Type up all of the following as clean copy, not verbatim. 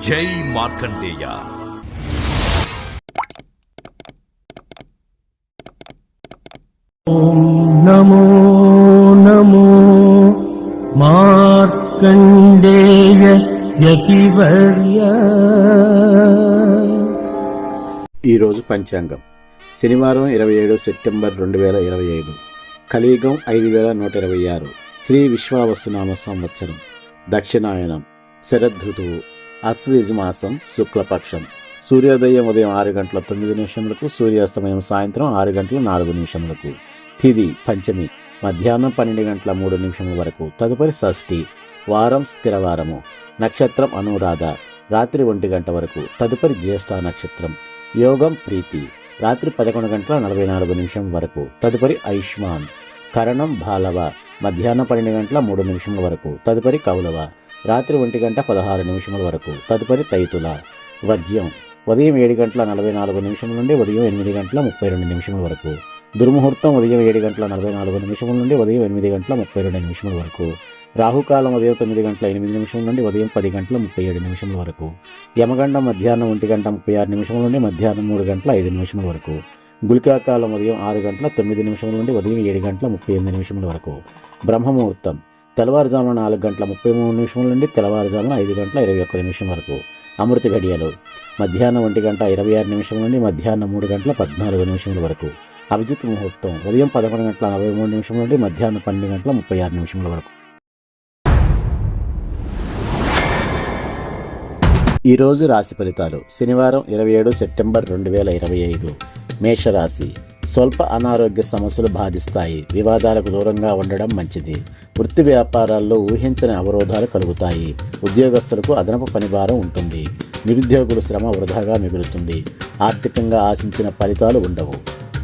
జై మార్కండేయ. నమో నమో మార్కండేయ యతివర్య. ఈరోజు పంచాంగం శనివారం 27 సెప్టెంబర్ 2025, కలియుగం 5126, శ్రీ విశ్వావసునామ సంవత్సరం, దక్షిణాయనం, శరదృతువు, అశ్వయుజ మాసం, శుక్లపక్షం. సూర్యోదయం ఉదయం 6:09, సూర్యాస్తమయం సాయంత్రం 6:04. తిథి పంచమి, మధ్యాహ్నం 12:03 వరకు. తదుపరి షష్ఠి. వారం స్థిరవారము. నక్షత్రం అనురాధ, రాత్రి 1 వరకు. తదుపరి జ్యేష్ఠ నక్షత్రం. యోగం ప్రీతి, రాత్రి 11:44 వరకు. తదుపరి ఐష్మాన్. కరణం బాలవ, మధ్యాహ్నం 12:03 వరకు. తదుపరి కౌలవ, రాత్రి 1:16 వరకు. తదుపరి తైతుల. వర్జ్యం ఉదయం 7:44 నుండి ఉదయం 8:32 వరకు. దుర్ముహూర్తం ఉదయం 7:44 నుండి ఉదయం 8:32 వరకు. రాహుకాలం ఉదయం 9:08 నుండి ఉదయం 10:37 వరకు. యమగండం మధ్యాహ్నం 1:36 నుండి మధ్యాహ్నం 3:05 వరకు. గుళికాకాలం ఉదయం 6:09 నుండి ఉదయం 7:38 వరకు. బ్రహ్మముహూర్తం తెల్లవారుజామున 4:33 నుండి తెల్లవారుజామున 5:21 వరకు. అమృత ఘడియలు మధ్యాహ్నం 1:26 నుండి మధ్యాహ్నం 3:14 వరకు. అభిజిత్ ముహూర్తం ఉదయం 11:43 నుండి మధ్యాహ్నం 12:36 వరకు. ఈరోజు రాశి ఫలితాలు. శనివారం 27 సెప్టెంబర్ 2025, మేషరాశి. స్వల్ప అనారోగ్య సమస్యలు బాధిస్తాయి. వివాదాలకు దూరంగా ఉండడం మంచిది. వృత్తి వ్యాపారాల్లో ఊహించని అవరోధాలు కలుగుతాయి. ఉద్యోగస్తులకు అదనపు పనిభారం ఉంటుంది. నిరుద్యోగుల శ్రమ వృధాగా మిగులుతుంది. ఆర్థికంగా ఆశించిన ఫలితాలు ఉండవు.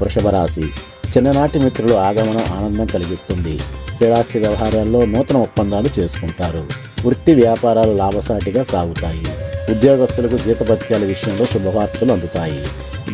వృషభ రాశి. చిన్ననాటి మిత్రులు ఆగమనం ఆనందం కలిగిస్తుంది. స్థిరాస్తి వ్యవహారాల్లో నూతన ఒప్పందాలు చేసుకుంటారు. వృత్తి వ్యాపారాలు లాభసాటిగా సాగుతాయి. ఉద్యోగస్తులకు జీతభత్యాల విషయంలో శుభవార్తలు అందుతాయి.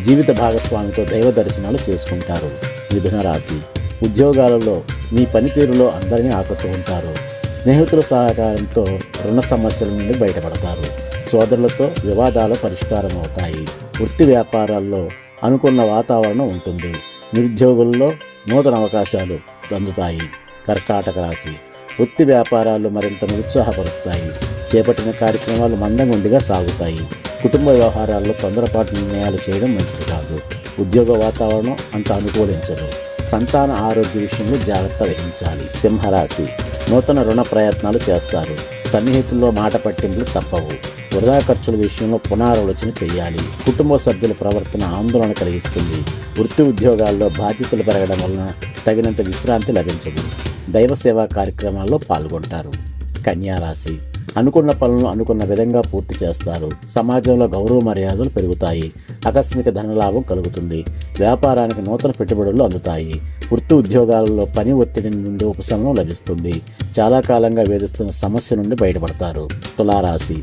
జీవిత భాగస్వామితో దైవ దర్శనాలు చేసుకుంటారు. మిథున రాశి. ఉద్యోగాలలో మీ పనితీరులో అందరినీ ఆకట్టుకుంటారు. స్నేహితుల సహకారంతో రుణ సమస్యల నుండి బయటపడతారు. సోదరులతో వివాదాలు పరిష్కారం అవుతాయి. వృత్తి వ్యాపారాల్లో అనుకున్న వాతావరణం ఉంటుంది. నిరుద్యోగుల్లో నూతన అవకాశాలు అందుతాయి. కర్కాటక రాశి. వృత్తి వ్యాపారాలు మరింత నిరుత్సాహపరుస్తాయి. చేపట్టిన కార్యక్రమాలు మందగుండిగా సాగుతాయి. కుటుంబ వ్యవహారాల్లో తొందరపాటు నిర్ణయాలు చేయడం మంచిది కాదు. ఉద్యోగ వాతావరణం అంత అనుకూలించదు. సంతాన ఆరోగ్య విషయంలో జాగ్రత్త వహించాలి. సింహరాశి. నూతన రుణ ప్రయత్నాలు చేస్తారు. సన్నిహితుల్లో మాట పట్టింపులు తప్పవు. వృధా ఖర్చుల విషయంలో పునరాలోచన చేయాలి. కుటుంబ సభ్యుల ప్రవర్తన ఆందోళన కలిగిస్తుంది. వృత్తి ఉద్యోగాల్లో బాధ్యతలు పెరగడం వలన తగినంత విశ్రాంతి లభించదు. దైవ సేవా కార్యక్రమాల్లో పాల్గొంటారు. కన్యారాశి. అనుకున్న పనులను అనుకున్న విధంగా పూర్తి చేస్తారు. సమాజంలో గౌరవ మర్యాదలు పెరుగుతాయి. ఆకస్మిక ధనలాభం కలుగుతుంది. వ్యాపారానికి నూతన పెట్టుబడులు అందుతాయి. వృత్తి ఉద్యోగాలలో పని ఒత్తిడి నుండి ఉపశమనం లభిస్తుంది. చాలా కాలంగా వేధిస్తున్న సమస్య నుండి బయటపడతారు. తులారాశి.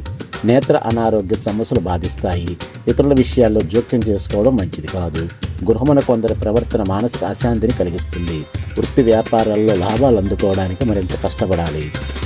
నేత్ర అనారోగ్య సమస్యలు బాధిస్తాయి. ఇతరుల విషయాల్లో జోక్యం చేసుకోవడం మంచిది కాదు. గృహమున కొందరి ప్రవర్తన మానసిక అశాంతిని కలిగిస్తుంది. వృత్తి వ్యాపారాల్లో లాభాలు అందుకోవడానికి మరింత కష్టపడాలి.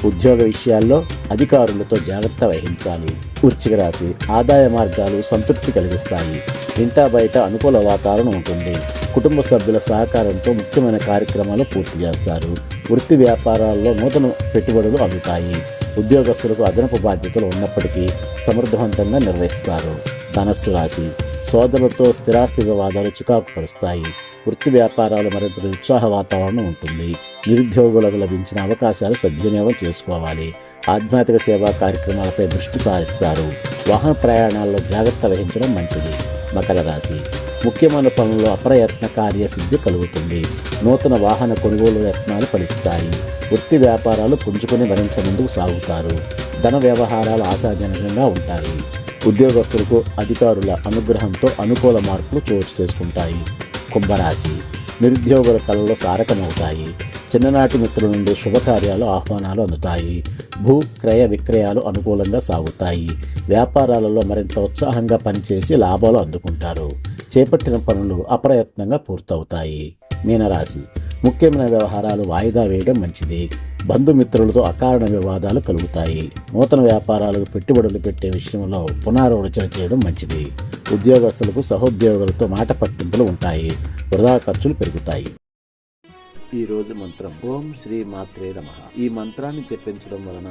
ఉద్యోగ విషయాల్లో అధికారులతో జాగ్రత్త వహించాలి. వృశ్చిక రాశి. ఆదాయ మార్గాలు సంతృప్తి కలిగిస్తాయి. ఇంటా బయట అనుకూల వాతావరణం ఉంటుంది. కుటుంబ సభ్యుల సహకారంతో ముఖ్యమైన కార్యక్రమాలు పూర్తి చేస్తారు. వృత్తి వ్యాపారాల్లో నూతన పెట్టుబడులు అందుతాయి. ఉద్యోగస్తులకు అదనపు బాధ్యతలు ఉన్నప్పటికీ సమర్థవంతంగా నిర్వహిస్తారు. ధనస్సు రాశి. సోదరులతో స్థిరాస్తి వివాదాలు చికాకు పరుస్తాయి. వృత్తి వ్యాపారాలు మరింత ఉత్సాహ వాతావరణం ఉంటుంది. నిరుద్యోగులకు లభించిన అవకాశాలు సద్వినియోగం చేసుకోవాలి. ఆధ్యాత్మిక సేవా కార్యక్రమాలపై దృష్టి సారిస్తారు. వాహన ప్రయాణాల్లో జాగ్రత్త వహించడం మంచిది. మకర రాశి. ముఖ్యమైన పనుల్లో అప్రయత్న కార్యసిద్ధి కలుగుతుంది. నూతన వాహన కొనుగోలు యత్నాలు ఫలిస్తాయి. వృత్తి వ్యాపారాలు పుంజుకొని మరింత ముందుకు సాగుతారు. ధన వ్యవహారాలు ఆశాజనకంగా ఉంటాయి. ఉద్యోగస్తులకు అధికారుల అనుగ్రహంతో అనుకూల మార్పులు చోటు చేసుకుంటాయి. కుంభరాశి. నిరుద్యోగుల కళలో సారకమవుతాయి. చిన్ననాటి మిత్రుల నుండి శుభకార్యాలు ఆహ్వానాలు అందుతాయి. భూ క్రయ విక్రయాలు అనుకూలంగా సాగుతాయి. వ్యాపారాలలో మరింత ఉత్సాహంగా పనిచేసి లాభాలు అందుకుంటారు. చేపట్టిన పనులు అప్రయత్నంగా పూర్తవుతాయి. మీనరాశి. ముఖ్యమైన వ్యవహారాలు వాయిదా వేయడం మంచిది. బంధుమిత్రులతో అకారణ వివాదాలు కలుగుతాయి. నూతన వ్యాపారాలకు పెట్టుబడులు పెట్టే విషయంలో పునరాలోచన చేయడం మంచిది. ఉద్యోగస్తులకు సహోద్యోగులతో మాట పట్టింపులు ఉంటాయి. వృధా ఖర్చులు పెరుగుతాయి. ఈ రోజు మంత్రం ఓం శ్రీ మాత్రే నమః. ఈ మంత్రాన్ని చెప్పించడం వలన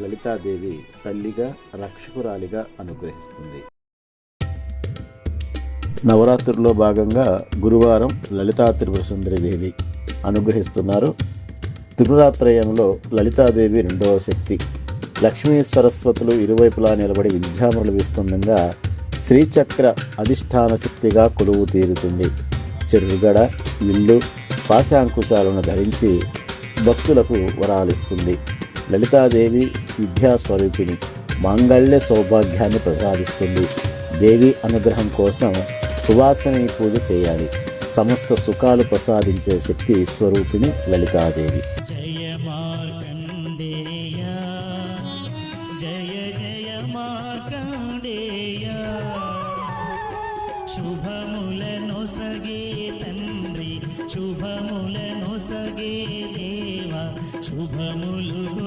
లలితాదేవి తల్లిగా రక్షకురాలిగా అనుగ్రహిస్తుంది. నవరాత్రుల్లో భాగంగా గురువారం లలితా త్రిపుర సుందరి దేవి అనుగ్రహిస్తున్నారు. త్రిపురాత్రయంలో లలితాదేవి రెండవ శక్తి. లక్ష్మీ సరస్వతులు ఇరువైపులా నిలబడి విద్యామరులు వీస్తుండగా శ్రీచక్ర అధిష్టాన శక్తిగా కొలువు తీరుతుంది. చెరుగడ, విల్లు, పాశాంకుశాలను ధరించి భక్తులకు వరాలిస్తుంది. లలితాదేవి విద్యాస్వరూపిణి, మాంగళ్య సౌభాగ్యాన్ని ప్రసాదిస్తుంది. దేవి అనుగ్రహం కోసం సువాసని పూజ చేయాలి. సమస్త సుఖాలు ప్రసాదించే శక్తి స్వరూపిణి లలితాదేవి. జయ మార్కండేయ జయ జయ మార్కండేయ శుభములను సగే తండ్రి శుభములను సగే దేవ శుభములు